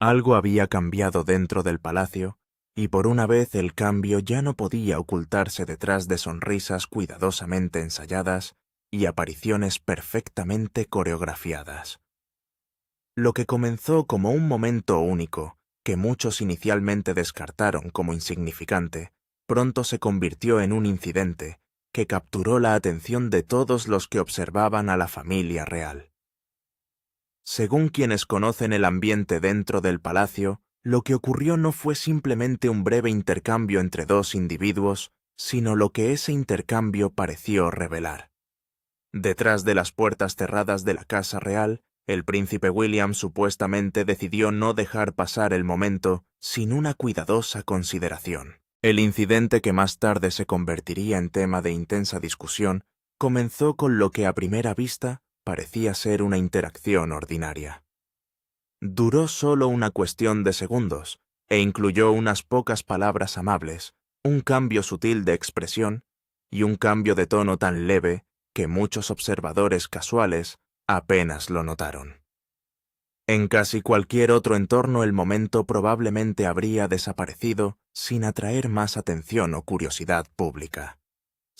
Algo había cambiado dentro del palacio, y por una vez el cambio ya no podía ocultarse detrás de sonrisas cuidadosamente ensayadas y apariciones perfectamente coreografiadas. Lo que comenzó como un momento único, que muchos inicialmente descartaron como insignificante, pronto se convirtió en un incidente que capturó la atención de todos los que observaban a la familia real. Según quienes conocen el ambiente dentro del palacio, lo que ocurrió no fue simplemente un breve intercambio entre dos individuos, sino lo que ese intercambio pareció revelar. Detrás de las puertas cerradas de la Casa Real, el príncipe William supuestamente decidió no dejar pasar el momento sin una cuidadosa consideración. El incidente, que más tarde se convertiría en tema de intensa discusión, comenzó con lo que a primera vista parecía ser una interacción ordinaria. Duró solo una cuestión de segundos, e incluyó unas pocas palabras amables, un cambio sutil de expresión y un cambio de tono tan leve que muchos observadores casuales apenas lo notaron. En casi cualquier otro entorno el momento probablemente habría desaparecido sin atraer más atención o curiosidad pública.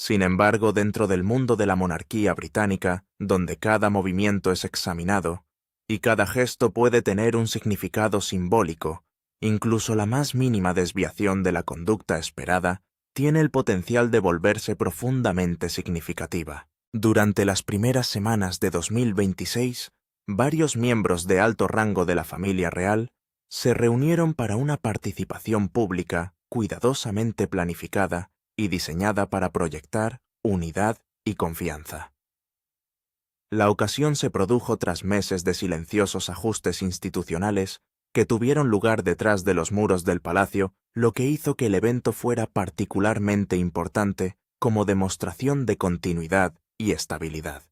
Sin embargo, dentro del mundo de la monarquía británica, donde cada movimiento es examinado y cada gesto puede tener un significado simbólico, incluso la más mínima desviación de la conducta esperada tiene el potencial de volverse profundamente significativa. Durante las primeras semanas de 2026, varios miembros de alto rango de la familia real se reunieron para una participación pública cuidadosamente planificada y diseñada para proyectar unidad y confianza. La ocasión se produjo tras meses de silenciosos ajustes institucionales que tuvieron lugar detrás de los muros del palacio, lo que hizo que el evento fuera particularmente importante como demostración de continuidad y estabilidad.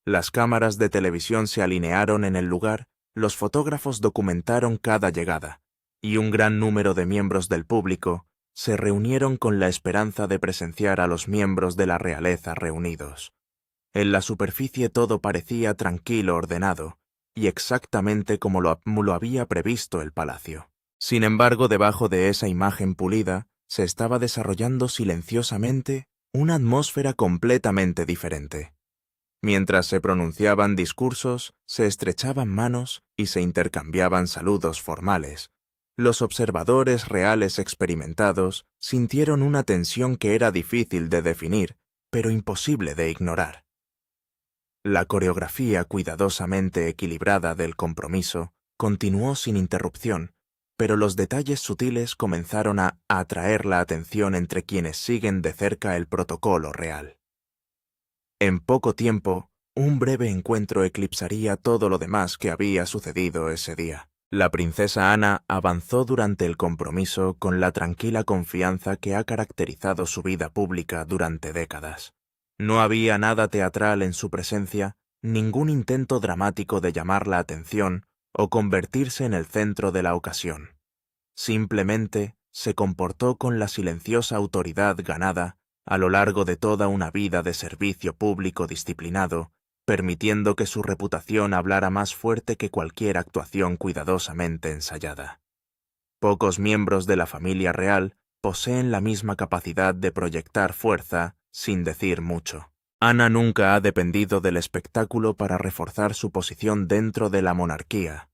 Las cámaras de televisión se alinearon en el lugar, los fotógrafos documentaron cada llegada, y un gran número de miembros del público se reunieron con la esperanza de presenciar a los miembros de la realeza reunidos. En la superficie todo parecía tranquilo, ordenado, y exactamente como lo había previsto el palacio. Sin embargo, debajo de esa imagen pulida, se estaba desarrollando silenciosamente una atmósfera completamente diferente. Mientras se pronunciaban discursos, se estrechaban manos y se intercambiaban saludos formales, los observadores reales experimentados sintieron una tensión que era difícil de definir, pero imposible de ignorar. La coreografía cuidadosamente equilibrada del compromiso continuó sin interrupción, pero los detalles sutiles comenzaron a atraer la atención entre quienes siguen de cerca el protocolo real. En poco tiempo, un breve encuentro eclipsaría todo lo demás que había sucedido ese día. La princesa Ana avanzó durante el compromiso con la tranquila confianza que ha caracterizado su vida pública durante décadas. No había nada teatral en su presencia, ningún intento dramático de llamar la atención o convertirse en el centro de la ocasión. Simplemente se comportó con la silenciosa autoridad ganada a lo largo de toda una vida de servicio público disciplinado, permitiendo que su reputación hablara más fuerte que cualquier actuación cuidadosamente ensayada. Pocos miembros de la familia real poseen la misma capacidad de proyectar fuerza sin decir mucho. Ana nunca ha dependido del espectáculo para reforzar su posición dentro de la monarquía.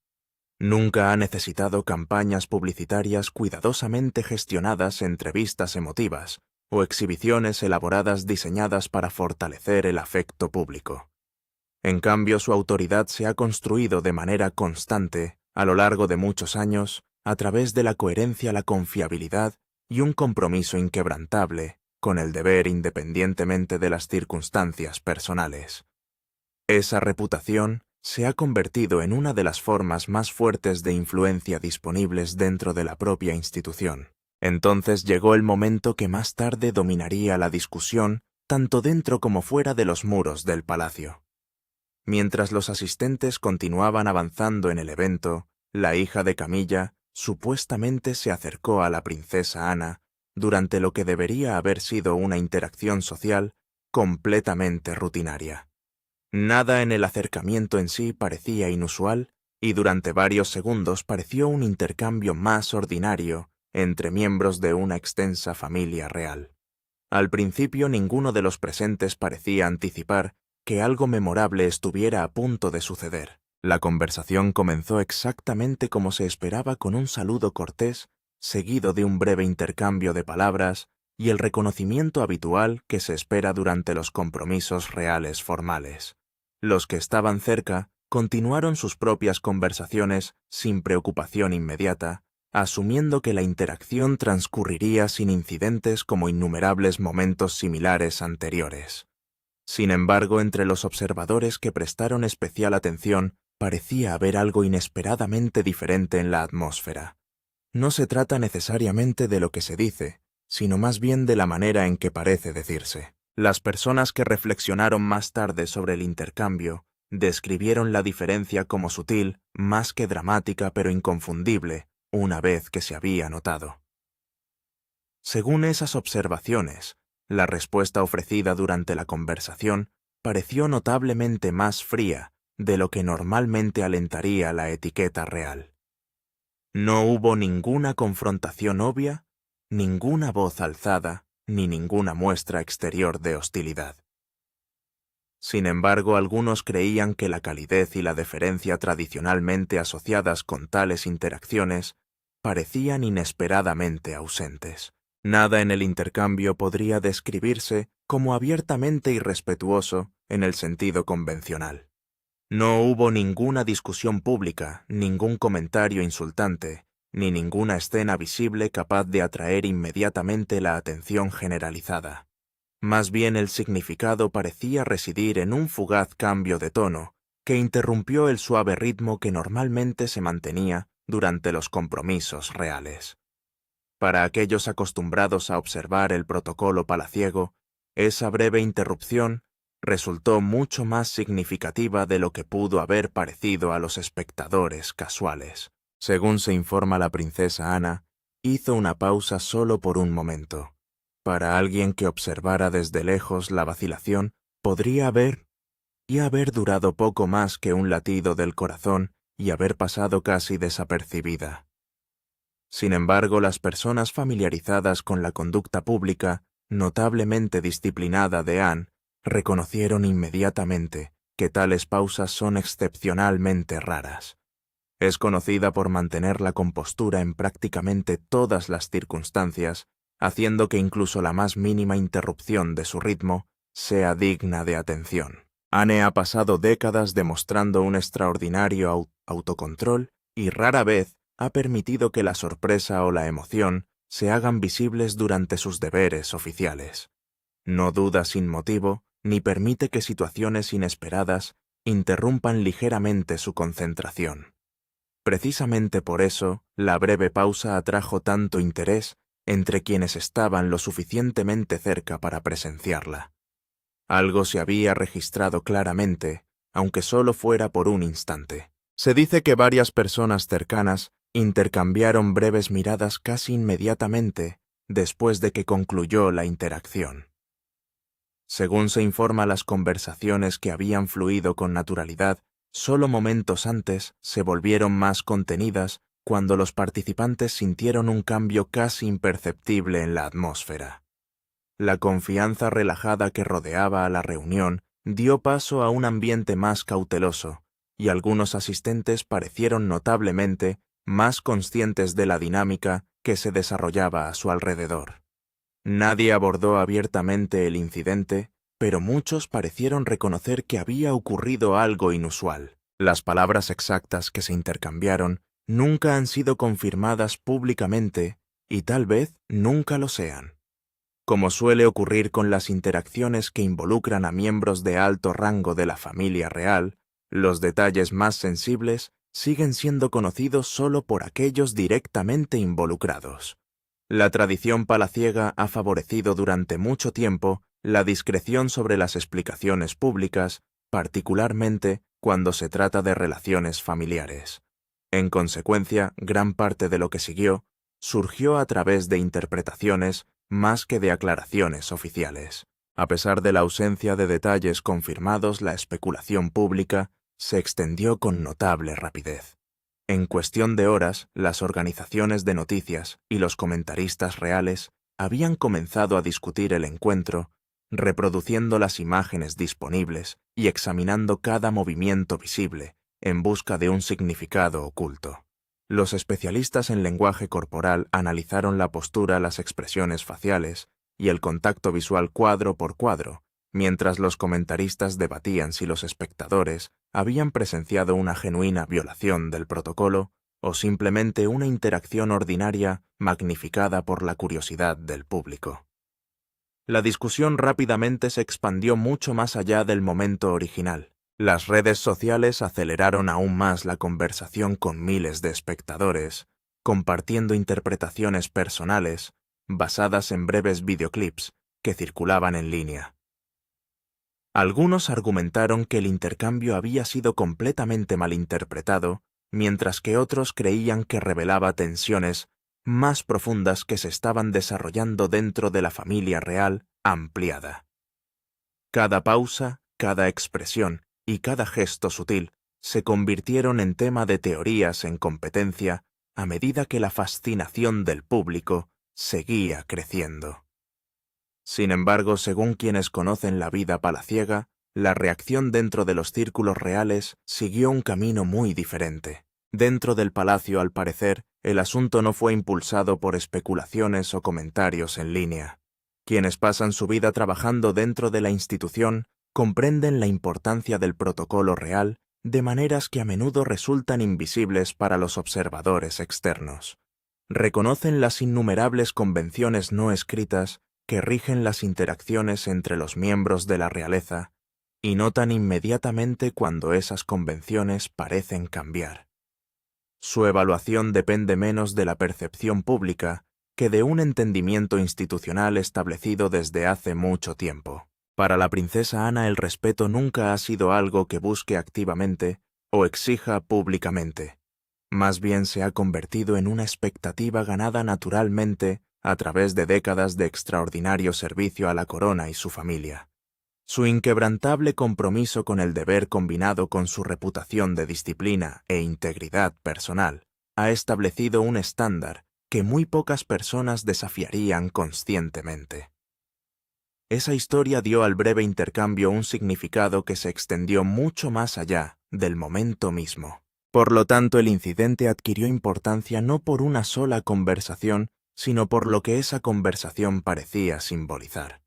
Nunca ha necesitado campañas publicitarias cuidadosamente gestionadas, entrevistas emotivas o exhibiciones elaboradas diseñadas para fortalecer el afecto público. En cambio, su autoridad se ha construido de manera constante, a lo largo de muchos años, a través de la coherencia, la confiabilidad y un compromiso inquebrantable con el deber independientemente de las circunstancias personales. Esa reputación se ha convertido en una de las formas más fuertes de influencia disponibles dentro de la propia institución. Entonces llegó el momento que más tarde dominaría la discusión, tanto dentro como fuera de los muros del palacio. Mientras los asistentes continuaban avanzando en el evento, la hija de Camilla supuestamente se acercó a la princesa Ana durante lo que debería haber sido una interacción social completamente rutinaria. Nada en el acercamiento en sí parecía inusual y durante varios segundos pareció un intercambio más ordinario entre miembros de una extensa familia real. Al principio ninguno de los presentes parecía anticipar que algo memorable estuviera a punto de suceder. La conversación comenzó exactamente como se esperaba, con un saludo cortés, seguido de un breve intercambio de palabras y el reconocimiento habitual que se espera durante los compromisos reales formales. Los que estaban cerca continuaron sus propias conversaciones sin preocupación inmediata, asumiendo que la interacción transcurriría sin incidentes como innumerables momentos similares anteriores. Sin embargo, entre los observadores que prestaron especial atención, parecía haber algo inesperadamente diferente en la atmósfera. No se trata necesariamente de lo que se dice, sino más bien de la manera en que parece decirse. Las personas que reflexionaron más tarde sobre el intercambio describieron la diferencia como sutil, más que dramática pero inconfundible, una vez que se había notado. Según esas observaciones, la respuesta ofrecida durante la conversación pareció notablemente más fría de lo que normalmente alentaría la etiqueta real. No hubo ninguna confrontación obvia, ninguna voz alzada, ni ninguna muestra exterior de hostilidad. Sin embargo, algunos creían que la calidez y la deferencia tradicionalmente asociadas con tales interacciones parecían inesperadamente ausentes. Nada en el intercambio podría describirse como abiertamente irrespetuoso en el sentido convencional. No hubo ninguna discusión pública, ningún comentario insultante, ni ninguna escena visible capaz de atraer inmediatamente la atención generalizada. Más bien el significado parecía residir en un fugaz cambio de tono que interrumpió el suave ritmo que normalmente se mantenía durante los compromisos reales. Para aquellos acostumbrados a observar el protocolo palaciego, esa breve interrupción resultó mucho más significativa de lo que pudo haber parecido a los espectadores casuales. Según se informa, la princesa Ana hizo una pausa solo por un momento. Para alguien que observara desde lejos la vacilación, podría haber durado poco más que un latido del corazón y haber pasado casi desapercibida. Sin embargo, las personas familiarizadas con la conducta pública, notablemente disciplinada de Anne, reconocieron inmediatamente que tales pausas son excepcionalmente raras. Es conocida por mantener la compostura en prácticamente todas las circunstancias, haciendo que incluso la más mínima interrupción de su ritmo sea digna de atención. Anne ha pasado décadas demostrando un extraordinario autocontrol y rara vez ha permitido que la sorpresa o la emoción se hagan visibles durante sus deberes oficiales. No duda sin motivo, ni permite que situaciones inesperadas interrumpan ligeramente su concentración. Precisamente por eso, la breve pausa atrajo tanto interés entre quienes estaban lo suficientemente cerca para presenciarla. Algo se había registrado claramente, aunque solo fuera por un instante. Se dice que varias personas cercanas intercambiaron breves miradas casi inmediatamente después de que concluyó la interacción. Según se informa, las conversaciones que habían fluido con naturalidad solo momentos antes se volvieron más contenidas cuando los participantes sintieron un cambio casi imperceptible en la atmósfera. La confianza relajada que rodeaba a la reunión dio paso a un ambiente más cauteloso, y algunos asistentes parecieron notablemente más conscientes de la dinámica que se desarrollaba a su alrededor. Nadie abordó abiertamente el incidente, pero muchos parecieron reconocer que había ocurrido algo inusual. Las palabras exactas que se intercambiaron nunca han sido confirmadas públicamente y tal vez nunca lo sean. Como suele ocurrir con las interacciones que involucran a miembros de alto rango de la familia real, los detalles más sensibles siguen siendo conocidos solo por aquellos directamente involucrados. La tradición palaciega ha favorecido durante mucho tiempo la discreción sobre las explicaciones públicas, particularmente cuando se trata de relaciones familiares. En consecuencia, gran parte de lo que siguió surgió a través de interpretaciones más que de aclaraciones oficiales. A pesar de la ausencia de detalles confirmados, la especulación pública se extendió con notable rapidez. En cuestión de horas, las organizaciones de noticias y los comentaristas reales habían comenzado a discutir el encuentro, reproduciendo las imágenes disponibles y examinando cada movimiento visible en busca de un significado oculto. Los especialistas en lenguaje corporal analizaron la postura, las expresiones faciales y el contacto visual cuadro por cuadro, mientras los comentaristas debatían si los espectadores habían presenciado una genuina violación del protocolo o simplemente una interacción ordinaria magnificada por la curiosidad del público. La discusión rápidamente se expandió mucho más allá del momento original. Las redes sociales aceleraron aún más la conversación con miles de espectadores, compartiendo interpretaciones personales basadas en breves videoclips que circulaban en línea. Algunos argumentaron que el intercambio había sido completamente malinterpretado, mientras que otros creían que revelaba tensiones más profundas que se estaban desarrollando dentro de la familia real ampliada. Cada pausa, cada expresión y cada gesto sutil se convirtieron en tema de teorías en competencia a medida que la fascinación del público seguía creciendo. Sin embargo, según quienes conocen la vida palaciega, la reacción dentro de los círculos reales siguió un camino muy diferente. Dentro del palacio, al parecer, el asunto no fue impulsado por especulaciones o comentarios en línea. Quienes pasan su vida trabajando dentro de la institución comprenden la importancia del protocolo real de maneras que a menudo resultan invisibles para los observadores externos. Reconocen las innumerables convenciones no escritas que rigen las interacciones entre los miembros de la realeza y notan inmediatamente cuando esas convenciones parecen cambiar. Su evaluación depende menos de la percepción pública que de un entendimiento institucional establecido desde hace mucho tiempo. Para la princesa Ana, el respeto nunca ha sido algo que busque activamente o exija públicamente. Más bien se ha convertido en una expectativa ganada naturalmente a través de décadas de extraordinario servicio a la corona y su familia. Su inquebrantable compromiso con el deber combinado con su reputación de disciplina e integridad personal ha establecido un estándar que muy pocas personas desafiarían conscientemente. Esa historia dio al breve intercambio un significado que se extendió mucho más allá del momento mismo. Por lo tanto, el incidente adquirió importancia no por una sola conversación, sino por lo que esa conversación parecía simbolizar.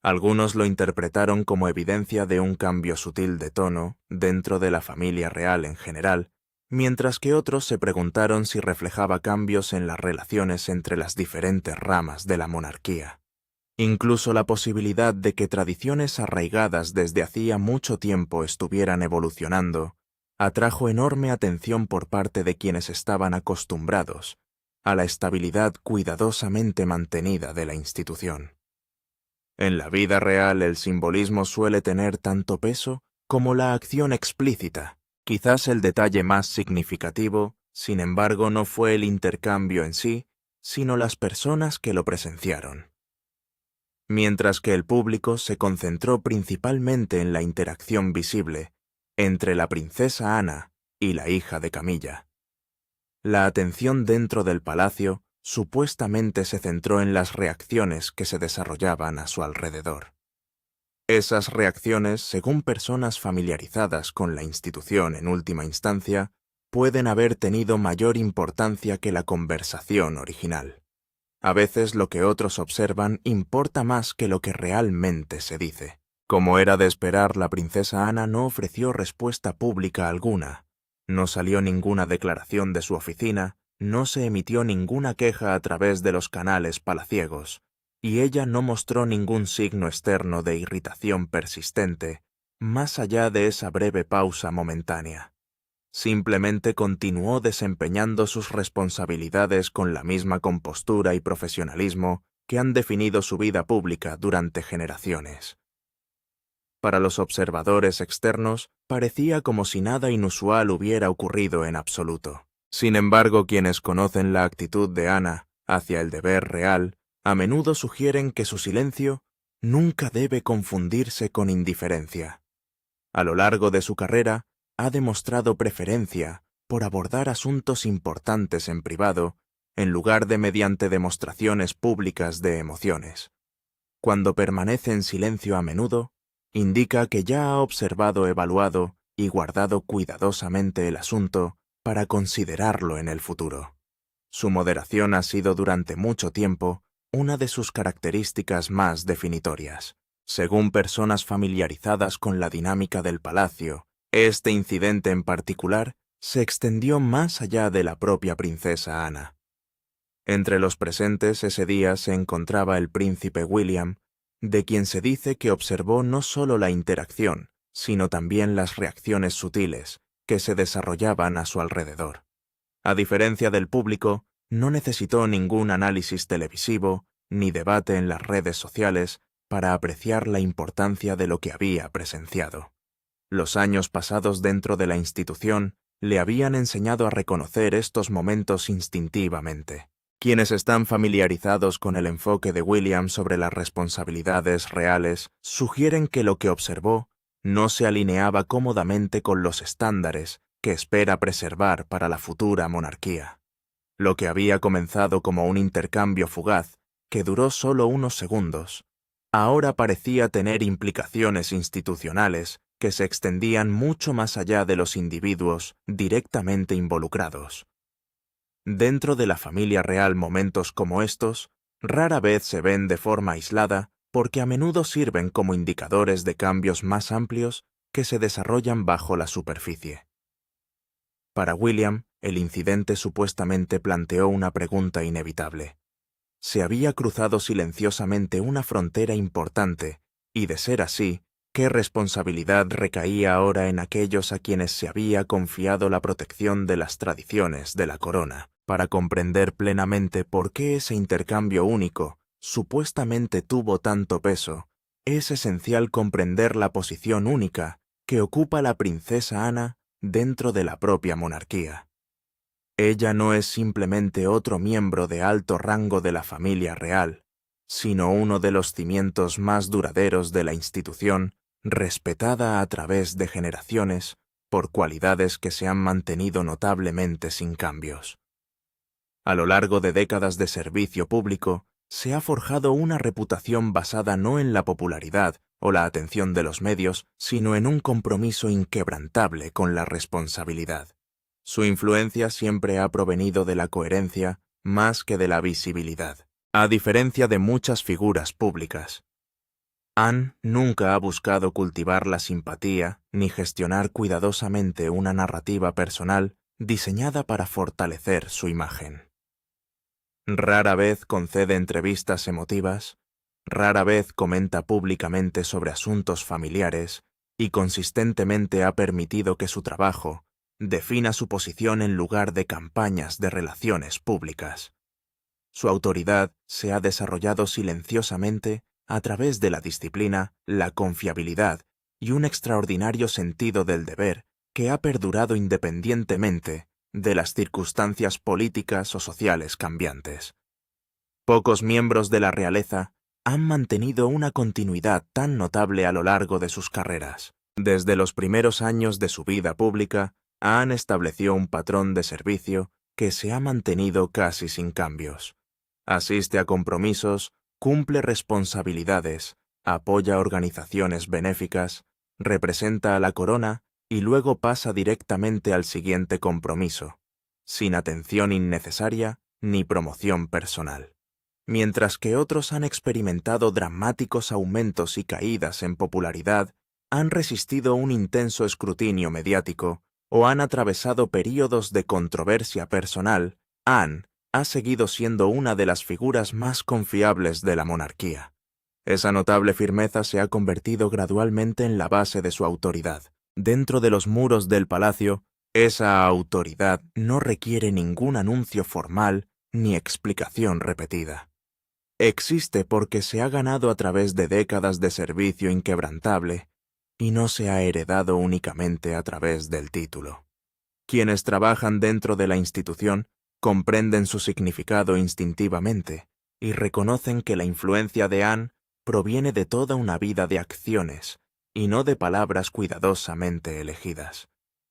Algunos lo interpretaron como evidencia de un cambio sutil de tono dentro de la familia real en general, mientras que otros se preguntaron si reflejaba cambios en las relaciones entre las diferentes ramas de la monarquía. Incluso la posibilidad de que tradiciones arraigadas desde hacía mucho tiempo estuvieran evolucionando atrajo enorme atención por parte de quienes estaban acostumbrados a la estabilidad cuidadosamente mantenida de la institución. En la vida real el simbolismo suele tener tanto peso como la acción explícita. Quizás el detalle más significativo, sin embargo, no fue el intercambio en sí, sino las personas que lo presenciaron. Mientras que el público se concentró principalmente en la interacción visible entre la princesa Ana y la hija de Camilla. La atención dentro del palacio supuestamente se centró en las reacciones que se desarrollaban a su alrededor. Esas reacciones, según personas familiarizadas con la institución en última instancia, pueden haber tenido mayor importancia que la conversación original. A veces lo que otros observan importa más que lo que realmente se dice. Como era de esperar, la princesa Ana no ofreció respuesta pública alguna. No salió ninguna declaración de su oficina, no se emitió ninguna queja a través de los canales palaciegos, y ella no mostró ningún signo externo de irritación persistente, más allá de esa breve pausa momentánea. Simplemente continuó desempeñando sus responsabilidades con la misma compostura y profesionalismo que han definido su vida pública durante generaciones. Para los observadores externos, parecía como si nada inusual hubiera ocurrido en absoluto. Sin embargo, quienes conocen la actitud de Ana hacia el deber real, a menudo sugieren que su silencio nunca debe confundirse con indiferencia. A lo largo de su carrera, ha demostrado preferencia por abordar asuntos importantes en privado en lugar de mediante demostraciones públicas de emociones. Cuando permanece en silencio a menudo, indica que ya ha observado, evaluado y guardado cuidadosamente el asunto para considerarlo en el futuro. Su moderación ha sido durante mucho tiempo una de sus características más definitorias. Según personas familiarizadas con la dinámica del palacio, este incidente en particular se extendió más allá de la propia princesa Ana. Entre los presentes ese día se encontraba el príncipe William, de quien se dice que observó no solo la interacción, sino también las reacciones sutiles que se desarrollaban a su alrededor. A diferencia del público, no necesitó ningún análisis televisivo ni debate en las redes sociales para apreciar la importancia de lo que había presenciado. Los años pasados dentro de la institución le habían enseñado a reconocer estos momentos instintivamente. Quienes están familiarizados con el enfoque de William sobre las responsabilidades reales sugieren que lo que observó no se alineaba cómodamente con los estándares que espera preservar para la futura monarquía. Lo que había comenzado como un intercambio fugaz, que duró solo unos segundos, ahora parecía tener implicaciones institucionales que se extendían mucho más allá de los individuos directamente involucrados. Dentro de la familia real momentos como estos rara vez se ven de forma aislada porque a menudo sirven como indicadores de cambios más amplios que se desarrollan bajo la superficie. Para William, el incidente supuestamente planteó una pregunta inevitable. Se había cruzado silenciosamente una frontera importante, y de ser así, ¿qué responsabilidad recaía ahora en aquellos a quienes se había confiado la protección de las tradiciones de la corona? Para comprender plenamente por qué ese intercambio único supuestamente tuvo tanto peso, es esencial comprender la posición única que ocupa la princesa Ana dentro de la propia monarquía. Ella no es simplemente otro miembro de alto rango de la familia real, sino uno de los cimientos más duraderos de la institución, respetada a través de generaciones por cualidades que se han mantenido notablemente sin cambios. A lo largo de décadas de servicio público, se ha forjado una reputación basada no en la popularidad o la atención de los medios, sino en un compromiso inquebrantable con la responsabilidad. Su influencia siempre ha provenido de la coherencia más que de la visibilidad, a diferencia de muchas figuras públicas. Anne nunca ha buscado cultivar la simpatía ni gestionar cuidadosamente una narrativa personal diseñada para fortalecer su imagen. Rara vez concede entrevistas emotivas, rara vez comenta públicamente sobre asuntos familiares y consistentemente ha permitido que su trabajo defina su posición en lugar de campañas de relaciones públicas. Su autoridad se ha desarrollado silenciosamente a través de la disciplina, la confiabilidad y un extraordinario sentido del deber que ha perdurado independientemente de las circunstancias políticas o sociales cambiantes. Pocos miembros de la realeza han mantenido una continuidad tan notable a lo largo de sus carreras. Desde los primeros años de su vida pública, Anne estableció un patrón de servicio que se ha mantenido casi sin cambios. Asiste a compromisos, cumple responsabilidades, apoya organizaciones benéficas, representa a la corona y luego pasa directamente al siguiente compromiso, sin atención innecesaria ni promoción personal. Mientras que otros han experimentado dramáticos aumentos y caídas en popularidad, han resistido un intenso escrutinio mediático o han atravesado períodos de controversia personal, Anne ha seguido siendo una de las figuras más confiables de la monarquía. Esa notable firmeza se ha convertido gradualmente en la base de su autoridad. Dentro de los muros del palacio, esa autoridad no requiere ningún anuncio formal ni explicación repetida. Existe porque se ha ganado a través de décadas de servicio inquebrantable y no se ha heredado únicamente a través del título. Quienes trabajan dentro de la institución comprenden su significado instintivamente y reconocen que la influencia de Anne proviene de toda una vida de acciones y no de palabras cuidadosamente elegidas.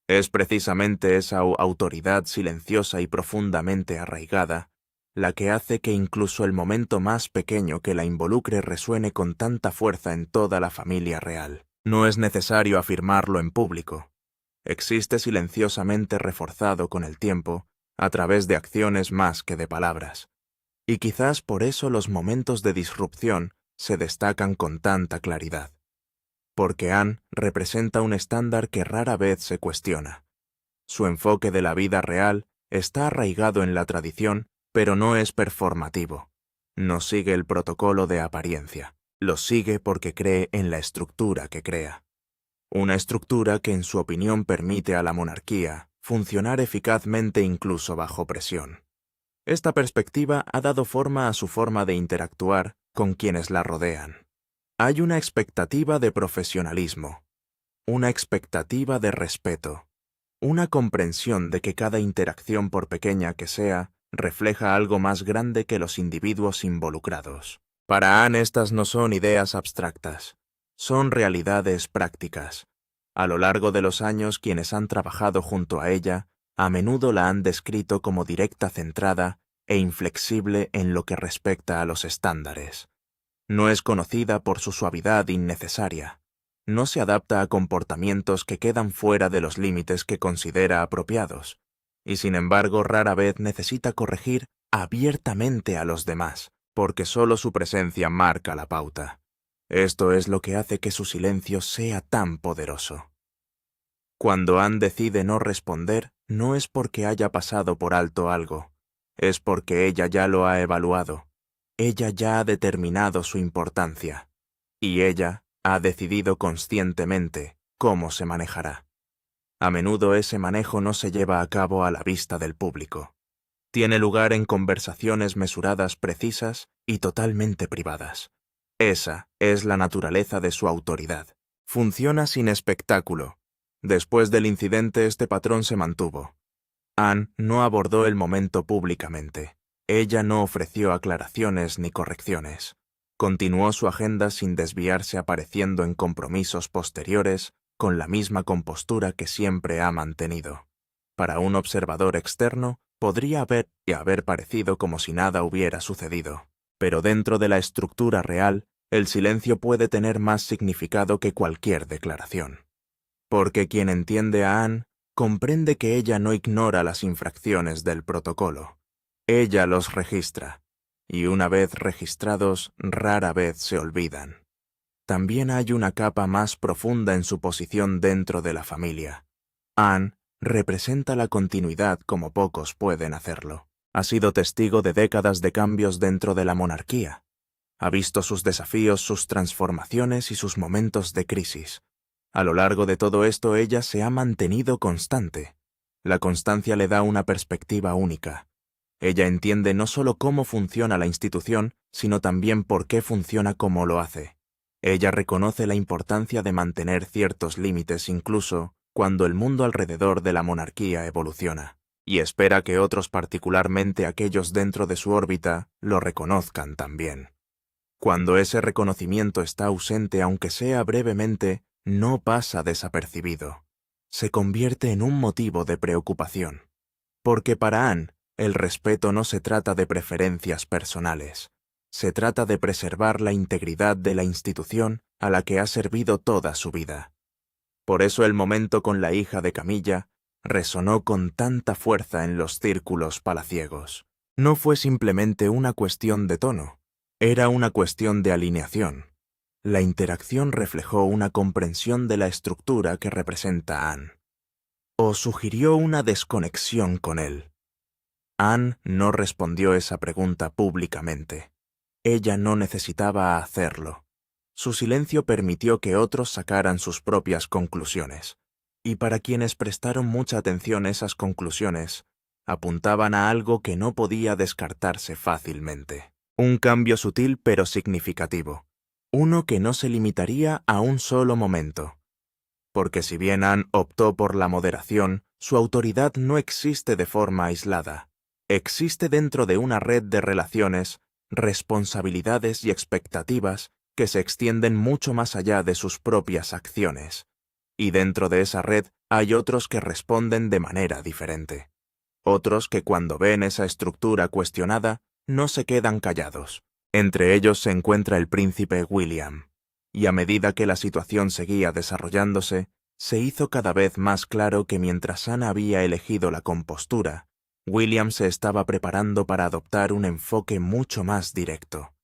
Es precisamente esa autoridad silenciosa y profundamente arraigada la que hace que incluso el momento más pequeño que la involucre resuene con tanta fuerza en toda la familia real. No es necesario afirmarlo en público. Existe silenciosamente reforzado con el tiempo, a través de acciones más que de palabras. Y quizás por eso los momentos de disrupción se destacan con tanta claridad. Porque Anne representa un estándar que rara vez se cuestiona. Su enfoque de la vida real está arraigado en la tradición, pero no es performativo. No sigue el protocolo de apariencia. Lo sigue porque cree en la estructura que crea. Una estructura que en su opinión permite a la monarquía funcionar eficazmente incluso bajo presión. Esta perspectiva ha dado forma a su forma de interactuar con quienes la rodean. Hay una expectativa de profesionalismo, una expectativa de respeto, una comprensión de que cada interacción, por pequeña que sea, refleja algo más grande que los individuos involucrados. Para Anne estas no son ideas abstractas, son realidades prácticas. A lo largo de los años quienes han trabajado junto a ella, a menudo la han descrito como directa, centrada e inflexible en lo que respecta a los estándares. No es conocida por su suavidad innecesaria. No se adapta a comportamientos que quedan fuera de los límites que considera apropiados, y sin embargo rara vez necesita corregir abiertamente a los demás, porque solo su presencia marca la pauta. Esto es lo que hace que su silencio sea tan poderoso. Cuando Anne decide no responder, no es porque haya pasado por alto algo, es porque ella ya lo ha evaluado. Ella ya ha determinado su importancia, y ella ha decidido conscientemente cómo se manejará. A menudo ese manejo no se lleva a cabo a la vista del público. Tiene lugar en conversaciones mesuradas, precisas y totalmente privadas. Esa es la naturaleza de su autoridad. Funciona sin espectáculo. Después del incidente este patrón se mantuvo. Anne no abordó el momento públicamente. Ella no ofreció aclaraciones ni correcciones. Continuó su agenda sin desviarse, apareciendo en compromisos posteriores con la misma compostura que siempre ha mantenido. Para un observador externo, podría haber parecido como si nada hubiera sucedido. Pero dentro de la estructura real, el silencio puede tener más significado que cualquier declaración. Porque quien entiende a Anne comprende que ella no ignora las infracciones del protocolo. Ella los registra, y una vez registrados, rara vez se olvidan. También hay una capa más profunda en su posición dentro de la familia. Anne representa la continuidad como pocos pueden hacerlo. Ha sido testigo de décadas de cambios dentro de la monarquía. Ha visto sus desafíos, sus transformaciones y sus momentos de crisis. A lo largo de todo esto ella se ha mantenido constante. La constancia le da una perspectiva única. Ella entiende no solo cómo funciona la institución, sino también por qué funciona como lo hace. Ella reconoce la importancia de mantener ciertos límites incluso cuando el mundo alrededor de la monarquía evoluciona, y espera que otros, particularmente aquellos dentro de su órbita, lo reconozcan también. Cuando ese reconocimiento está ausente, aunque sea brevemente, no pasa desapercibido. Se convierte en un motivo de preocupación. Porque para Anne, el respeto no se trata de preferencias personales. Se trata de preservar la integridad de la institución a la que ha servido toda su vida. Por eso el momento con la hija de Camilla resonó con tanta fuerza en los círculos palaciegos. No fue simplemente una cuestión de tono, era una cuestión de alineación. La interacción reflejó una comprensión de la estructura que representa Anne. O sugirió una desconexión con él. Anne no respondió esa pregunta públicamente. Ella no necesitaba hacerlo. Su silencio permitió que otros sacaran sus propias conclusiones. Y para quienes prestaron mucha atención esas conclusiones, apuntaban a algo que no podía descartarse fácilmente. Un cambio sutil pero significativo. Uno que no se limitaría a un solo momento. Porque si bien Anne optó por la moderación, su autoridad no existe de forma aislada. Existe dentro de una red de relaciones, responsabilidades y expectativas que se extienden mucho más allá de sus propias acciones. Y dentro de esa red Hay otros que responden de manera diferente. Otros que cuando ven esa estructura cuestionada, no se quedan callados. Entre ellos se encuentra el príncipe William. Y a medida que la situación seguía desarrollándose, se hizo cada vez más claro que mientras Ana había elegido la compostura, William se estaba preparando para adoptar un enfoque mucho más directo.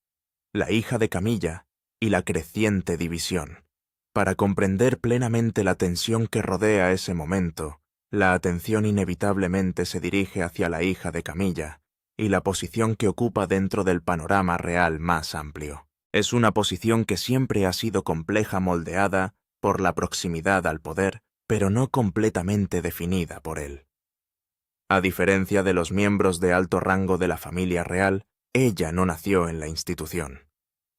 La hija de Camilla y la creciente división. Para comprender plenamente la tensión que rodea ese momento, la atención inevitablemente se dirige hacia la hija de Camilla y la posición que ocupa dentro del panorama real más amplio. Es una posición que siempre ha sido compleja, moldeada por la proximidad al poder, pero no completamente definida por él. A diferencia de los miembros de alto rango de la familia real, ella no nació en la institución.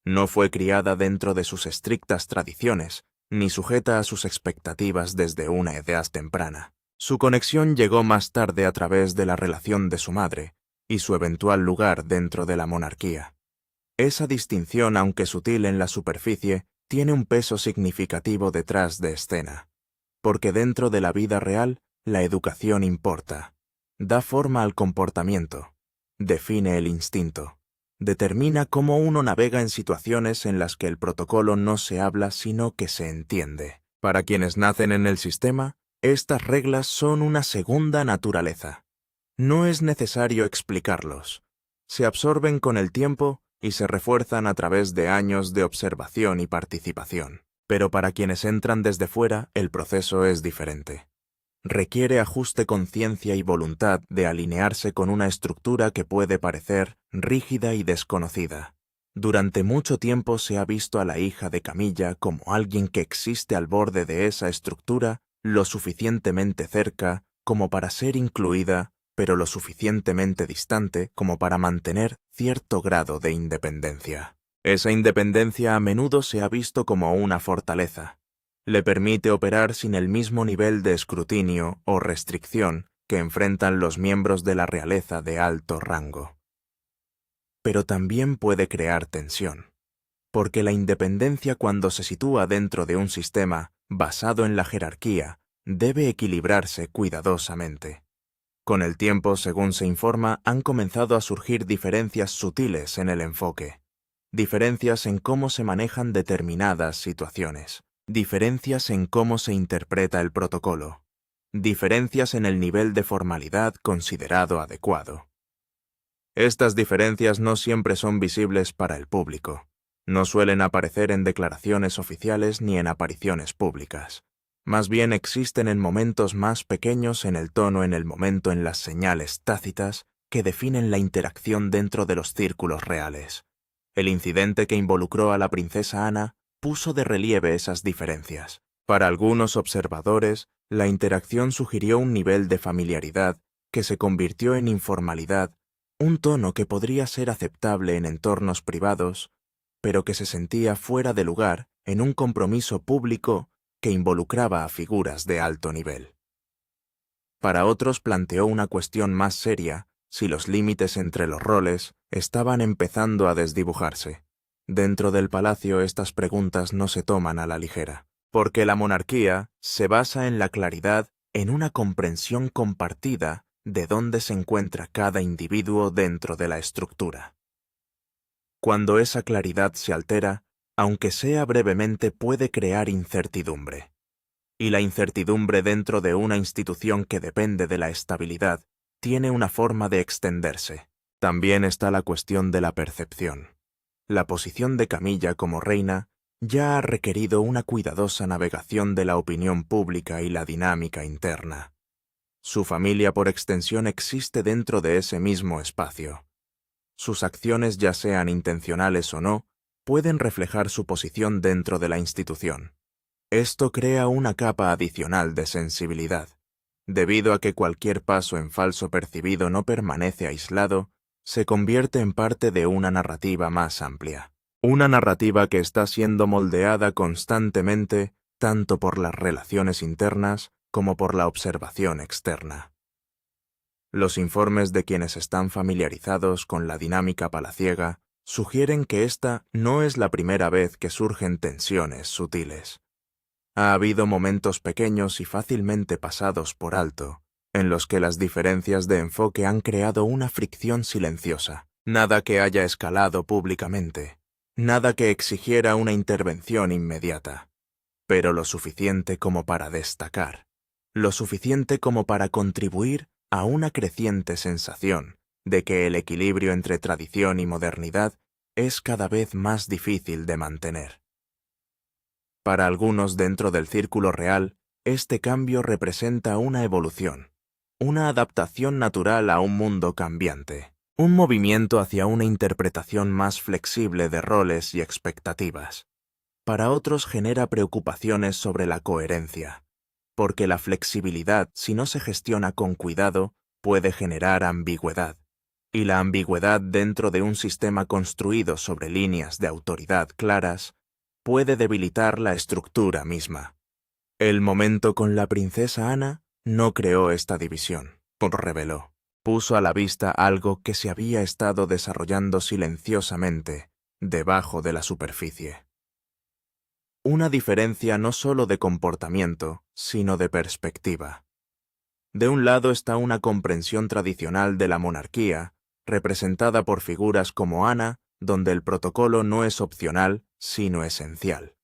No fue criada dentro de sus estrictas tradiciones, ni sujeta a sus expectativas desde una edad temprana. Su conexión llegó más tarde a través de la relación de su madre y su eventual lugar dentro de la monarquía. Esa distinción, aunque sutil en la superficie, tiene un peso significativo detrás de escena, porque dentro de la vida real, la educación importa. Da forma al comportamiento, define el instinto, determina cómo uno navega en situaciones en las que el protocolo no se habla sino que se entiende. Para quienes nacen en el sistema, estas reglas son una segunda naturaleza. No es necesario explicarlos. Se absorben con el tiempo y se refuerzan a través de años de observación y participación. Pero para quienes entran desde fuera, el proceso es diferente. Requiere ajuste, conciencia y voluntad de alinearse con una estructura que puede parecer rígida y desconocida. Durante mucho tiempo se ha visto a la hija de Camilla como alguien que existe al borde de esa estructura, lo suficientemente cerca como para ser incluida, pero lo suficientemente distante como para mantener cierto grado de independencia. Esa independencia a menudo se ha visto como una fortaleza. Le permite operar sin el mismo nivel de escrutinio o restricción que enfrentan los miembros de la realeza de alto rango. Pero también puede crear tensión, porque la independencia, cuando se sitúa dentro de un sistema basado en la jerarquía, debe equilibrarse cuidadosamente. Con el tiempo, según se informa, han comenzado a surgir diferencias sutiles en el enfoque, diferencias en cómo se manejan determinadas situaciones, diferencias en cómo se interpreta el protocolo, diferencias en el nivel de formalidad considerado adecuado. Estas diferencias no siempre son visibles para el público, no suelen aparecer en declaraciones oficiales ni en apariciones públicas. Más bien existen en momentos más pequeños, en el tono, en el momento, en las señales tácitas que definen la interacción dentro de los círculos reales. El incidente que involucró a la princesa Ana puso de relieve esas diferencias. Para algunos observadores, la interacción sugirió un nivel de familiaridad que se convirtió en informalidad, un tono que podría ser aceptable en entornos privados, pero que se sentía fuera de lugar en un compromiso público que involucraba a figuras de alto nivel. Para otros planteó una cuestión más seria si los límites entre los roles estaban empezando a desdibujarse. Dentro del palacio estas preguntas no se toman a la ligera, porque la monarquía se basa en la claridad, en una comprensión compartida de dónde se encuentra cada individuo dentro de la estructura. Cuando esa claridad se altera, aunque sea brevemente, puede crear incertidumbre. Y la incertidumbre dentro de una institución que depende de la estabilidad tiene una forma de extenderse. También está la cuestión de la percepción. La posición de Camilla como reina ya ha requerido una cuidadosa navegación de la opinión pública y la dinámica interna. Su familia por extensión existe dentro de ese mismo espacio. Sus acciones, ya sean intencionales o no, pueden reflejar su posición dentro de la institución. Esto crea una capa adicional de sensibilidad. Debido a que cualquier paso en falso percibido no permanece aislado, se convierte en parte de una narrativa más amplia. Una narrativa que está siendo moldeada constantemente tanto por las relaciones internas como por la observación externa. Los informes de quienes están familiarizados con la dinámica palaciega sugieren que esta no es la primera vez que surgen tensiones sutiles. Ha habido momentos pequeños y fácilmente pasados por alto, en los que las diferencias de enfoque han creado una fricción silenciosa. Nada que haya escalado públicamente, nada que exigiera una intervención inmediata, pero lo suficiente como para destacar, lo suficiente como para contribuir a una creciente sensación de que el equilibrio entre tradición y modernidad es cada vez más difícil de mantener. Para algunos dentro del círculo real, este cambio representa una evolución, una adaptación natural a un mundo cambiante, un movimiento hacia una interpretación más flexible de roles y expectativas. Para otros genera preocupaciones sobre la coherencia, porque la flexibilidad, si no se gestiona con cuidado, puede generar ambigüedad, y la ambigüedad dentro de un sistema construido sobre líneas de autoridad claras puede debilitar la estructura misma. El momento con la princesa Ana no creó esta división, reveló. Puso a la vista algo que se había estado desarrollando silenciosamente debajo de la superficie. Una diferencia no solo de comportamiento, sino de perspectiva. De un lado está una comprensión tradicional de la monarquía, representada por figuras como Ana, donde el protocolo no es opcional, sino esencial.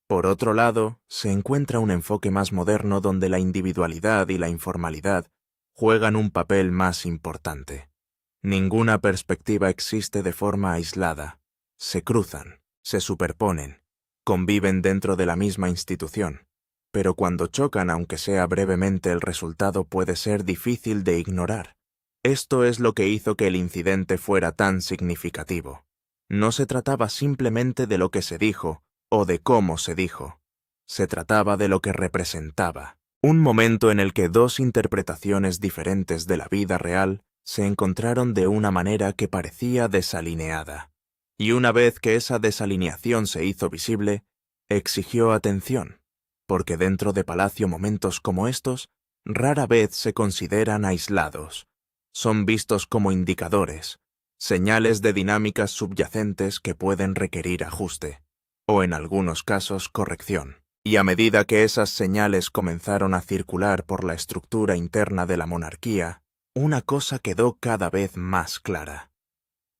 Por otro lado, se encuentra un enfoque más moderno donde la individualidad y la informalidad juegan un papel más importante. Ninguna perspectiva existe de forma aislada. Se cruzan, se superponen, conviven dentro de la misma institución, pero cuando chocan, aunque sea brevemente, el resultado puede ser difícil de ignorar. Esto es lo que hizo que el incidente fuera tan significativo. No se trataba simplemente de lo que se dijo o de cómo se dijo. Se trataba de lo que representaba. Un momento en el que dos interpretaciones diferentes de la vida real se encontraron de una manera que parecía desalineada. Y una vez que esa desalineación se hizo visible, exigió atención, porque dentro de Palacio momentos como estos rara vez se consideran aislados. Son vistos como indicadores, señales de dinámicas subyacentes que pueden requerir ajuste, o en algunos casos corrección. Y a medida que esas señales comenzaron a circular por la estructura interna de la monarquía, una cosa quedó cada vez más clara.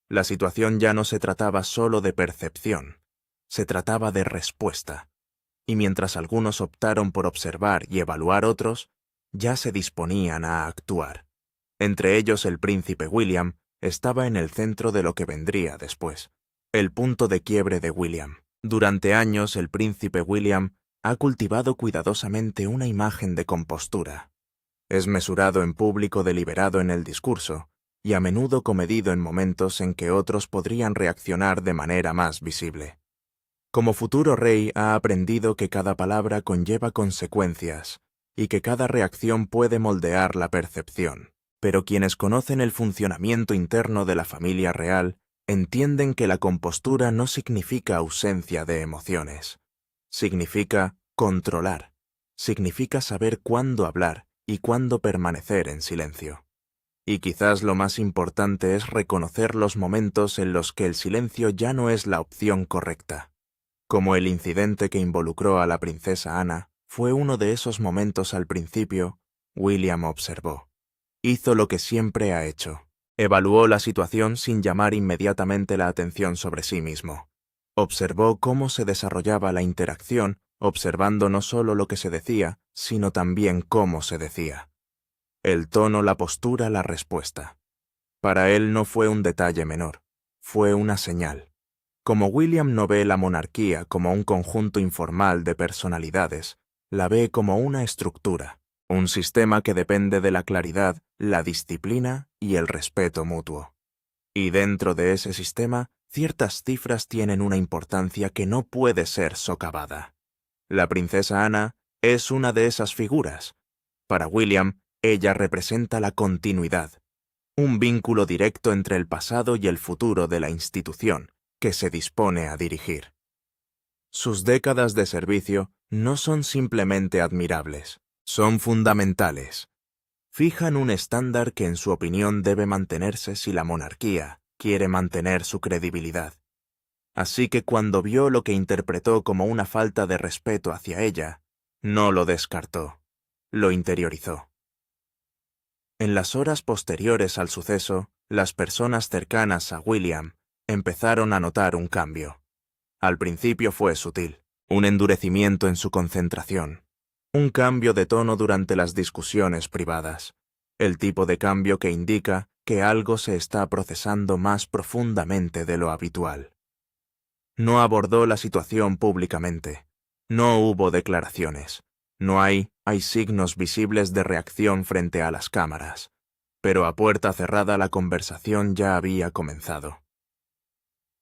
La situación ya no se trataba solo de percepción, se trataba de respuesta. Y mientras algunos optaron por observar y evaluar otros, ya se disponían a actuar. Entre ellos el príncipe William estaba en el centro de lo que vendría después, el punto de quiebre de William. Durante años el príncipe William ha cultivado cuidadosamente una imagen de compostura. Es mesurado en público, deliberado en el discurso, y a menudo comedido en momentos en que otros podrían reaccionar de manera más visible. Como futuro rey ha aprendido que cada palabra conlleva consecuencias y que cada reacción puede moldear la percepción. Pero quienes conocen el funcionamiento interno de la familia real entienden que la compostura no significa ausencia de emociones. Significa controlar. Significa saber cuándo hablar y cuándo permanecer en silencio. Y quizás lo más importante es reconocer los momentos en los que el silencio ya no es la opción correcta. Como el incidente que involucró a la princesa Ana fue uno de esos momentos al principio, William observó. Hizo lo que siempre ha hecho. Evaluó la situación sin llamar inmediatamente la atención sobre sí mismo. Observó cómo se desarrollaba la interacción, observando no solo lo que se decía, sino también cómo se decía. El tono, la postura, la respuesta. Para él no fue un detalle menor, fue una señal. Como William no ve la monarquía como un conjunto informal de personalidades, la ve como una estructura. Un sistema que depende de la claridad, la disciplina y el respeto mutuo. Y dentro de ese sistema, ciertas cifras tienen una importancia que no puede ser socavada. La princesa Ana es una de esas figuras. Para William, ella representa la continuidad, un vínculo directo entre el pasado y el futuro de la institución que se dispone a dirigir. Sus décadas de servicio no son simplemente admirables. Son fundamentales. Fijan un estándar que en su opinión debe mantenerse si la monarquía quiere mantener su credibilidad. Así que cuando vio lo que interpretó como una falta de respeto hacia ella, no lo descartó, lo interiorizó. En las horas posteriores al suceso, las personas cercanas a William empezaron a notar un cambio. Al principio fue sutil, un endurecimiento en su concentración, un cambio de tono durante las discusiones privadas, el tipo de cambio que indica que algo se está procesando más profundamente de lo habitual. No abordó la situación públicamente, no hubo declaraciones, no hay signos visibles de reacción frente a las cámaras, pero a puerta cerrada la conversación ya había comenzado.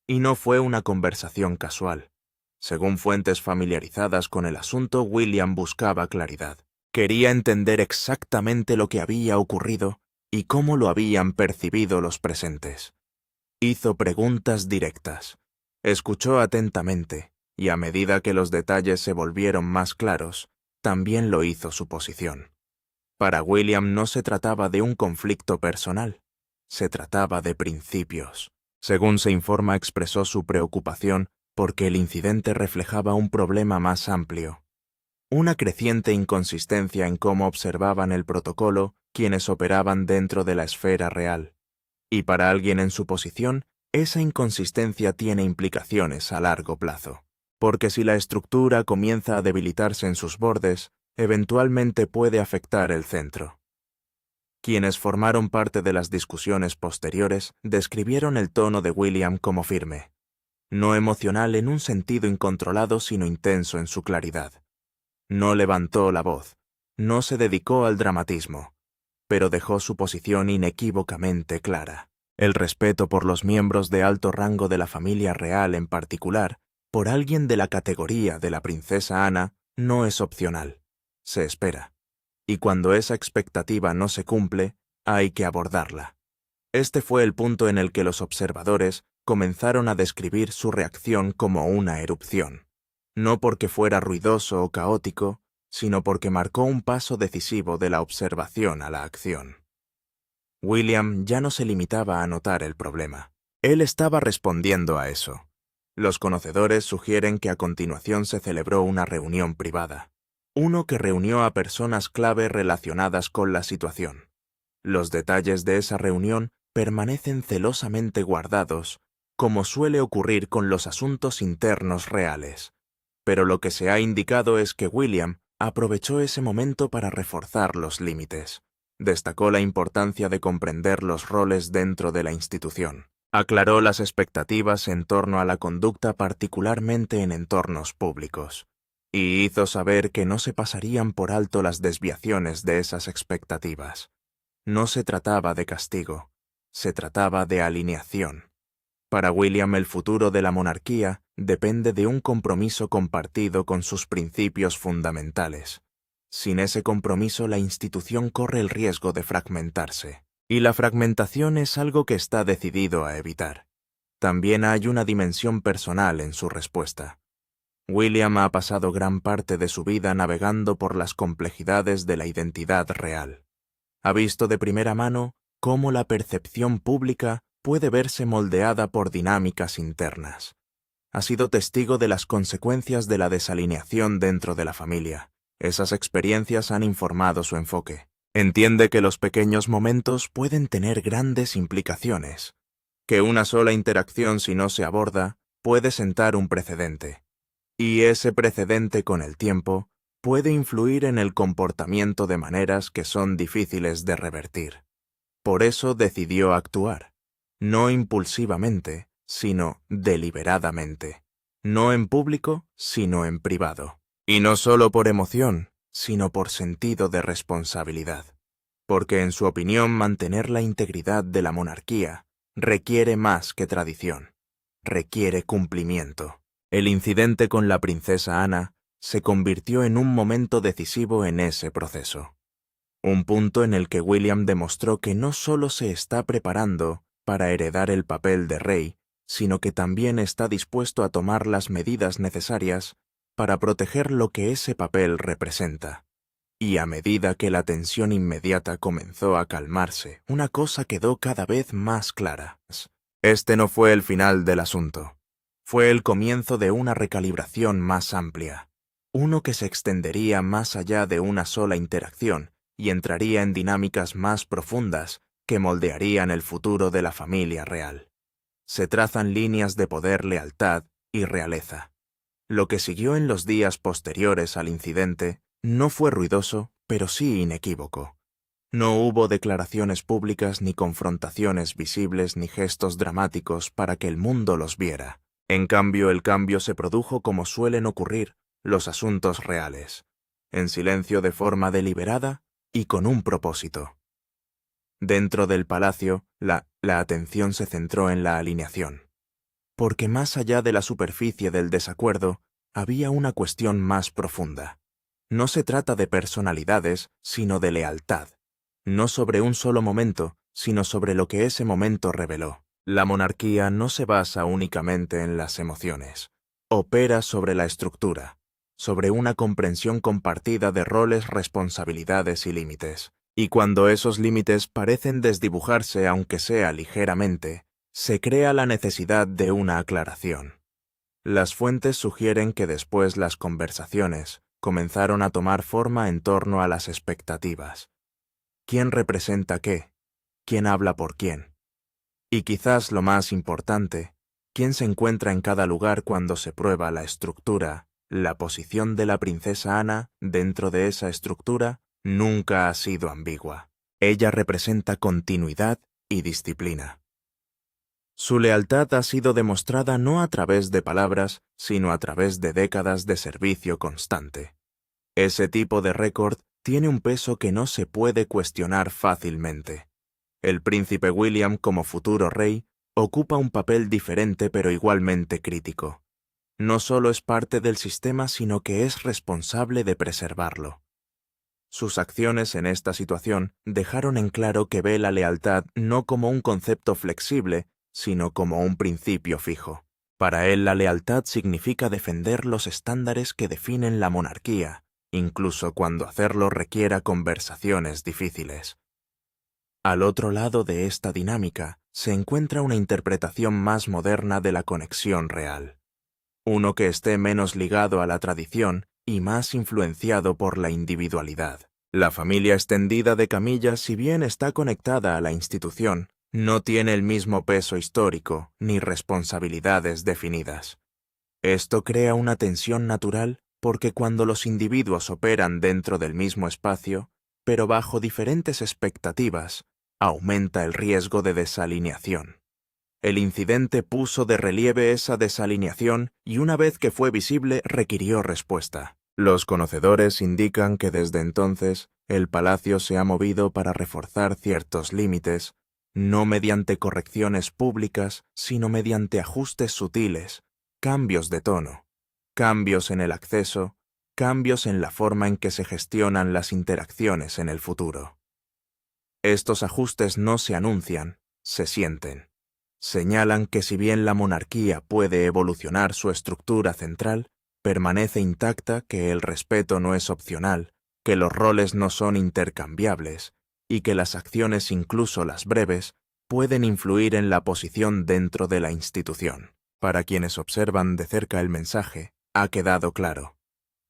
Y no fue una conversación casual. Según fuentes familiarizadas con el asunto, William buscaba claridad. Quería entender exactamente lo que había ocurrido y cómo lo habían percibido los presentes. Hizo preguntas directas. Escuchó atentamente, y a medida que los detalles se volvieron más claros, también lo hizo su posición. Para William no se trataba de un conflicto personal, se trataba de principios. Según se informa, expresó su preocupación porque el incidente reflejaba un problema más amplio, una creciente inconsistencia en cómo observaban el protocolo quienes operaban dentro de la esfera real. Y para alguien en su posición, esa inconsistencia tiene implicaciones a largo plazo, porque si la estructura comienza a debilitarse en sus bordes, eventualmente puede afectar el centro. Quienes formaron parte de las discusiones posteriores describieron el tono de William como firme, no emocional en un sentido incontrolado sino intenso en su claridad. No levantó la voz, no se dedicó al dramatismo, pero dejó su posición inequívocamente clara. El respeto por los miembros de alto rango de la familia real en particular, por alguien de la categoría de la princesa Ana, no es opcional. Se espera. Y cuando esa expectativa no se cumple, hay que abordarla. Este fue el punto en el que los observadores comenzaron a describir su reacción como una erupción. No porque fuera ruidoso o caótico, sino porque marcó un paso decisivo de la observación a la acción. William ya no se limitaba a notar el problema. Él estaba respondiendo a eso. Los conocedores sugieren que a continuación se celebró una reunión privada, uno que reunió a personas clave relacionadas con la situación. Los detalles de esa reunión permanecen celosamente guardados, como suele ocurrir con los asuntos internos reales. Pero lo que se ha indicado es que William aprovechó ese momento para reforzar los límites. Destacó la importancia de comprender los roles dentro de la institución. Aclaró las expectativas en torno a la conducta, particularmente en entornos públicos, y hizo saber que no se pasarían por alto las desviaciones de esas expectativas. No se trataba de castigo, se trataba de alineación. Para William, el futuro de la monarquía depende de un compromiso compartido con sus principios fundamentales. Sin ese compromiso, la institución corre el riesgo de fragmentarse, y la fragmentación es algo que está decidido a evitar. También hay una dimensión personal en su respuesta. William ha pasado gran parte de su vida navegando por las complejidades de la identidad real. Ha visto de primera mano cómo la percepción pública puede verse moldeada por dinámicas internas. Ha sido testigo de las consecuencias de la desalineación dentro de la familia. Esas experiencias han informado su enfoque. Entiende que los pequeños momentos pueden tener grandes implicaciones, que una sola interacción, si no se aborda, puede sentar un precedente. Y ese precedente, con el tiempo, puede influir en el comportamiento de maneras que son difíciles de revertir. Por eso decidió actuar, no impulsivamente, sino deliberadamente, no en público, sino en privado, y no solo por emoción, sino por sentido de responsabilidad, porque en su opinión mantener la integridad de la monarquía requiere más que tradición, requiere cumplimiento. El incidente con la princesa Ana se convirtió en un momento decisivo en ese proceso. Un punto en el que William demostró que no solo se está preparando para heredar el papel de rey, sino que también está dispuesto a tomar las medidas necesarias para proteger lo que ese papel representa. Y a medida que la tensión inmediata comenzó a calmarse, una cosa quedó cada vez más clara. Este no fue el final del asunto. Fue el comienzo de una recalibración más amplia, uno que se extendería más allá de una sola interacción y entraría en dinámicas más profundas que moldearían el futuro de la familia real. Se trazan líneas de poder, lealtad y realeza. Lo que siguió en los días posteriores al incidente no fue ruidoso, pero sí inequívoco. No hubo declaraciones públicas ni confrontaciones visibles ni gestos dramáticos para que el mundo los viera. En cambio, el cambio se produjo como suelen ocurrir los asuntos reales, en silencio de forma deliberada y con un propósito. Dentro del palacio, la atención se centró en la alineación. Porque más allá de la superficie del desacuerdo, había una cuestión más profunda. No se trata de personalidades, sino de lealtad. No sobre un solo momento, sino sobre lo que ese momento reveló. La monarquía no se basa únicamente en las emociones. Opera sobre la estructura, sobre una comprensión compartida de roles, responsabilidades y límites. Y cuando esos límites parecen desdibujarse aunque sea ligeramente, se crea la necesidad de una aclaración. Las fuentes sugieren que después las conversaciones comenzaron a tomar forma en torno a las expectativas. ¿Quién representa qué? ¿Quién habla por quién? Y quizás lo más importante, ¿quién se encuentra en cada lugar cuando se prueba la estructura? La posición de la princesa Ana dentro de esa estructura nunca ha sido ambigua. Ella representa continuidad y disciplina. Su lealtad ha sido demostrada no a través de palabras, sino a través de décadas de servicio constante. Ese tipo de récord tiene un peso que no se puede cuestionar fácilmente. El príncipe William, como futuro rey, ocupa un papel diferente pero igualmente crítico. No solo es parte del sistema, sino que es responsable de preservarlo. Sus acciones en esta situación dejaron en claro que ve la lealtad no como un concepto flexible, sino como un principio fijo. Para él la lealtad significa defender los estándares que definen la monarquía, incluso cuando hacerlo requiera conversaciones difíciles. Al otro lado de esta dinámica se encuentra una interpretación más moderna de la conexión real. Uno que esté menos ligado a la tradición y más influenciado por la individualidad. La familia extendida de Camilla, si bien está conectada a la institución, no tiene el mismo peso histórico ni responsabilidades definidas. Esto crea una tensión natural porque cuando los individuos operan dentro del mismo espacio, pero bajo diferentes expectativas, aumenta el riesgo de desalineación. El incidente puso de relieve esa desalineación y una vez que fue visible requirió respuesta. Los conocedores indican que desde entonces el palacio se ha movido para reforzar ciertos límites, no mediante correcciones públicas, sino mediante ajustes sutiles, cambios de tono, cambios en el acceso, cambios en la forma en que se gestionan las interacciones en el futuro. Estos ajustes no se anuncian, se sienten. Señalan que si bien la monarquía puede evolucionar su estructura central, permanece intacta, que el respeto no es opcional, que los roles no son intercambiables y que las acciones, incluso las breves, pueden influir en la posición dentro de la institución. Para quienes observan de cerca el mensaje, ha quedado claro.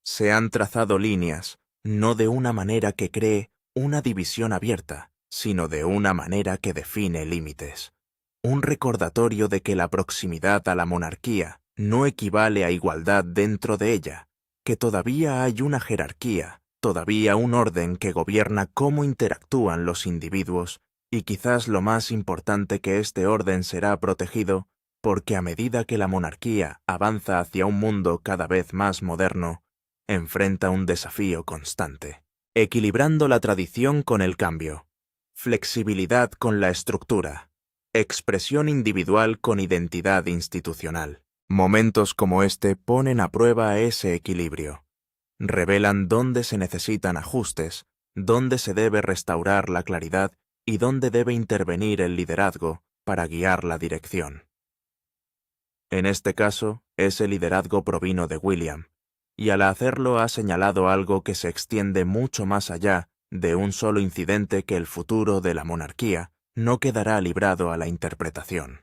Se han trazado líneas, no de una manera que cree una división abierta, sino de una manera que define límites. Un recordatorio de que la proximidad a la monarquía no equivale a igualdad dentro de ella, que todavía hay una jerarquía, todavía un orden que gobierna cómo interactúan los individuos, y quizás lo más importante, que este orden será protegido, porque a medida que la monarquía avanza hacia un mundo cada vez más moderno, enfrenta un desafío constante, equilibrando la tradición con el cambio, flexibilidad con la estructura, expresión individual con identidad institucional. Momentos como este ponen a prueba ese equilibrio. Revelan dónde se necesitan ajustes, dónde se debe restaurar la claridad y dónde debe intervenir el liderazgo para guiar la dirección. En este caso, ese liderazgo provino de William, y al hacerlo ha señalado algo que se extiende mucho más allá de un solo incidente, que el futuro de la monarquía no quedará librado a la interpretación.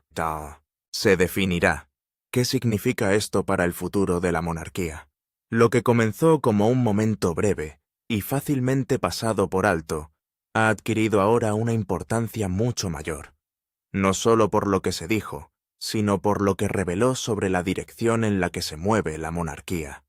Se definirá. ¿Qué significa esto para el futuro de la monarquía? Lo que comenzó como un momento breve y fácilmente pasado por alto, ha adquirido ahora una importancia mucho mayor, no solo por lo que se dijo, sino por lo que reveló sobre la dirección en la que se mueve la monarquía.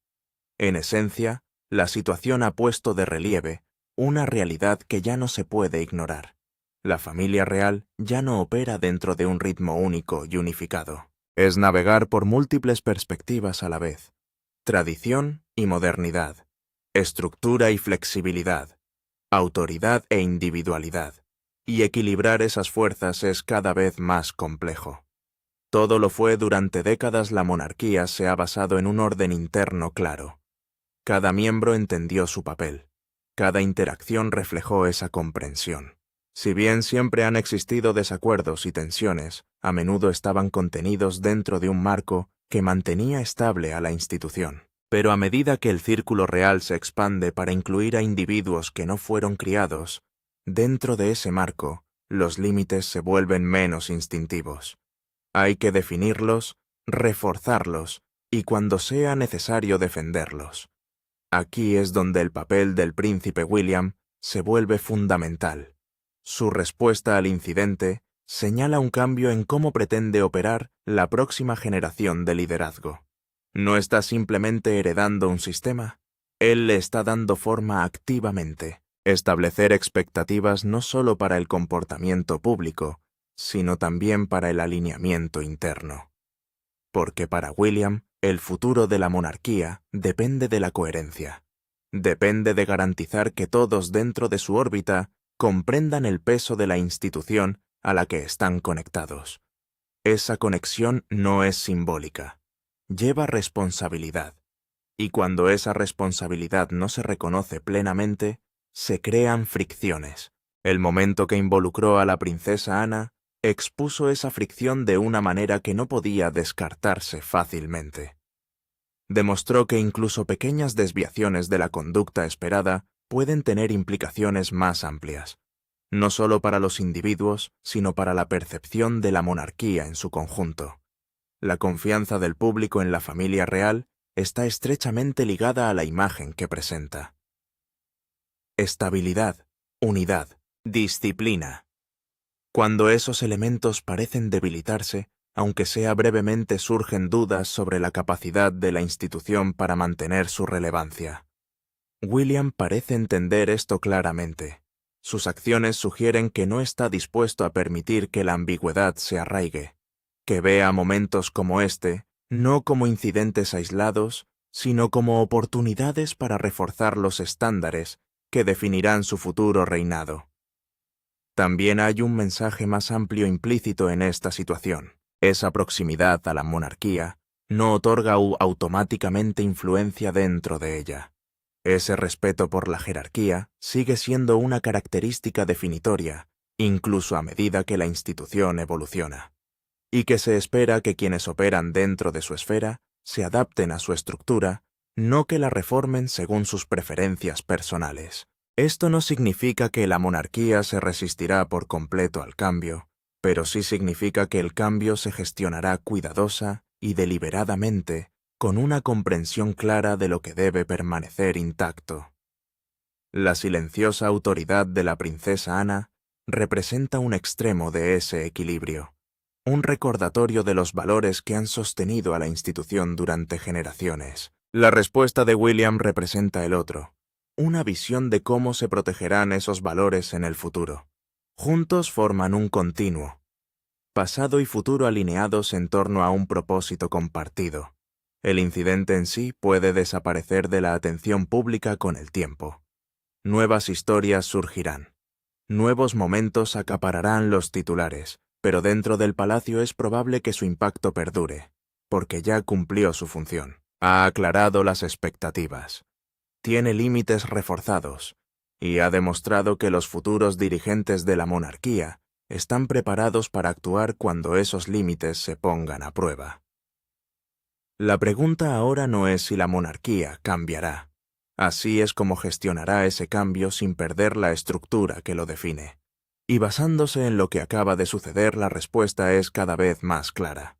En esencia, la situación ha puesto de relieve una realidad que ya no se puede ignorar. La familia real ya no opera dentro de un ritmo único y unificado. Es navegar por múltiples perspectivas a la vez. Tradición y modernidad. Estructura y flexibilidad. Autoridad e individualidad. Y equilibrar esas fuerzas es cada vez más complejo. Todo lo fue durante décadas. La monarquía se ha basado en un orden interno claro. Cada miembro entendió su papel. Cada interacción reflejó esa comprensión. Si bien siempre han existido desacuerdos y tensiones, a menudo estaban contenidos dentro de un marco que mantenía estable a la institución. Pero a medida que el círculo real se expande para incluir a individuos que no fueron criados, dentro de ese marco, los límites se vuelven menos instintivos. Hay que definirlos, reforzarlos y cuando sea necesario defenderlos. Aquí es donde el papel del príncipe William se vuelve fundamental. Su respuesta al incidente señala un cambio en cómo pretende operar la próxima generación de liderazgo. No está simplemente heredando un sistema, él le está dando forma activamente. Establecer expectativas no solo para el comportamiento público, sino también para el alineamiento interno. Porque para William, el futuro de la monarquía depende de la coherencia. Depende de garantizar que todos dentro de su órbita comprendan el peso de la institución a la que están conectados. Esa conexión no es simbólica. Lleva responsabilidad. Y cuando esa responsabilidad no se reconoce plenamente, se crean fricciones. El momento que involucró a la princesa Ana expuso esa fricción de una manera que no podía descartarse fácilmente. Demostró que incluso pequeñas desviaciones de la conducta esperada pueden tener implicaciones más amplias, no solo para los individuos, sino para la percepción de la monarquía en su conjunto. La confianza del público en la familia real está estrechamente ligada a la imagen que presenta. Estabilidad, unidad, disciplina. Cuando esos elementos parecen debilitarse, aunque sea brevemente, surgen dudas sobre la capacidad de la institución para mantener su relevancia. William parece entender esto claramente. Sus acciones sugieren que no está dispuesto a permitir que la ambigüedad se arraigue, que vea momentos como este no como incidentes aislados, sino como oportunidades para reforzar los estándares que definirán su futuro reinado. También hay un mensaje más amplio implícito en esta situación. Esa proximidad a la monarquía no otorga automáticamente influencia dentro de ella. Ese respeto por la jerarquía sigue siendo una característica definitoria, incluso a medida que la institución evoluciona, y que se espera que quienes operan dentro de su esfera se adapten a su estructura, no que la reformen según sus preferencias personales. Esto no significa que la monarquía se resistirá por completo al cambio, pero sí significa que el cambio se gestionará cuidadosa y deliberadamente, con una comprensión clara de lo que debe permanecer intacto. La silenciosa autoridad de la princesa Ana representa un extremo de ese equilibrio, un recordatorio de los valores que han sostenido a la institución durante generaciones. La respuesta de William representa el otro, una visión de cómo se protegerán esos valores en el futuro. Juntos forman un continuo, pasado y futuro alineados en torno a un propósito compartido. El incidente en sí puede desaparecer de la atención pública con el tiempo. Nuevas historias surgirán. Nuevos momentos acapararán los titulares, pero dentro del palacio es probable que su impacto perdure, porque ya cumplió su función. Ha aclarado las expectativas. Tiene límites reforzados, y ha demostrado que los futuros dirigentes de la monarquía están preparados para actuar cuando esos límites se pongan a prueba. La pregunta ahora no es si la monarquía cambiará. Así es como gestionará ese cambio sin perder la estructura que lo define. Y basándose en lo que acaba de suceder, la respuesta es cada vez más clara.